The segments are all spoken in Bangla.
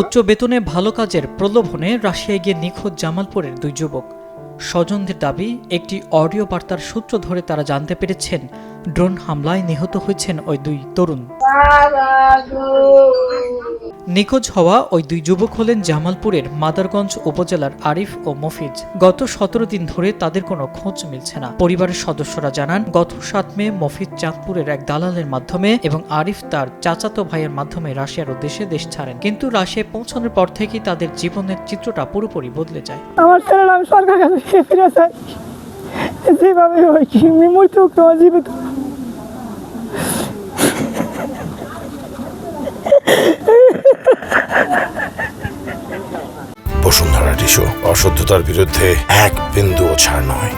উচ্চ বেতনে ভালো কাজের প্রলোভনে রাশিয়ায় গিয়ে নিখোঁজ জামালপুরের দুই যুবক। স্বজনদের দাবি, একটি অডিও বার্তার সূত্র ধরে তারা জানতে পেরেছেন ড্রোন হামলায় নিহত হয়েছেন ওই দুই তরুণ। নিখোঁজ হওয়া ওই দুই যুবক হলেন জামালপুরের মাদারগঞ্জ উপজেলার আরিফ ও মফিজ। গত 17 দিন ধরে তাদের কোনো খোঁজ মিলছে না। পরিবারের সদস্যরা জানান, গত 7 মে মফিজ চাঁদপুরের এক দালালের মাধ্যমে এবং আরিফ তার চাচাতো ভাইয়ের মাধ্যমে রাশিয়ার উদ্দেশ্যে দেশ ছাড়েন। কিন্তু রাশিয়ায় পৌঁছানোর পর থেকেই তাদের জীবনের চিত্রটা পুরোপুরি বদলে যায়। আমার ছেলেরা আমি সরকার কাছে ফিরে চাই, যেভাবে মৃত্যু জীবিত। বসুন্ধরা টিস্যু, অশুদ্ধতার বিরুদ্ধে এক বিন্দুও ছাড় নয়।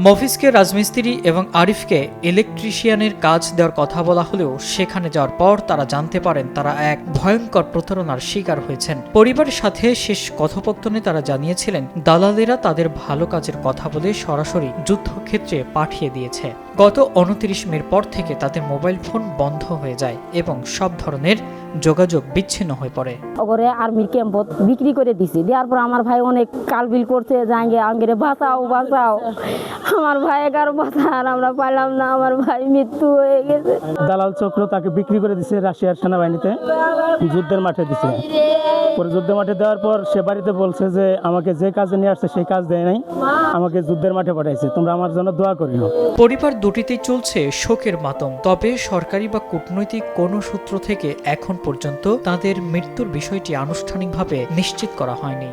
মফিজকে রাজমিস্ত্রি এবং আরিফকে ইলেকট্রিশিয়ানের কাজ দেওয়ার কথা বলা হলেও সেখানে যাওয়ার পর তারা জানতে পারেন তারা এক ভয়ঙ্কর প্রতারণার শিকার হয়েছেন। পরিবারের সাথে শেষ কথোপকথনে তারা জানিয়েছিলেন দালালেরা তাদের ভালো কাজের কথা বলে সরাসরি যুদ্ধক্ষেত্রে পাঠিয়ে দিয়েছে। গত 29 মের পর থেকে তাদের মোবাইল ফোন বন্ধ হয়ে যায় এবং সব ধরনের যোগাযোগ বিচ্ছিন্ন হয়ে পড়ে। ওরে আর্মির ক্যাম্পত বিক্রি করে দিছি, দেওয়ার পর আমার ভাই অনেক কালবিল করছে, যাঙ্গে আঙ্গেরে বাঁচাও বাঁচাও, আমার ভাই কারো বাঁচার আমরা পাইলাম না, আমার ভাই মৃত্যু হয়ে গেছে। দালাল চক্র তাকে বিক্রি করে দিছে রাশিয়ার সেনাবাহিনীতে, যুদ্ধের মাঠে দিছে। পরে যুদ্ধের মাঠে দেওয়ার পর সে বাড়িতে বলছে যে আমাকে যে কাজে নিয়ে আসছে সেই কাজ দেয় নাই, আমাকে যুদ্ধের মাঠে পাঠাইছে, তোমরা আমার জন্য দোয়া করিও। পরিবার দুটিতেই চলছে শোকের মাতম। তবে সরকারি বা কূটনৈতিক কোনো সূত্র থেকে এখন পর্যন্ত তাদের মৃত্যুর বিষয়টি আনুষ্ঠানিকভাবে নিশ্চিত করা হয়নি।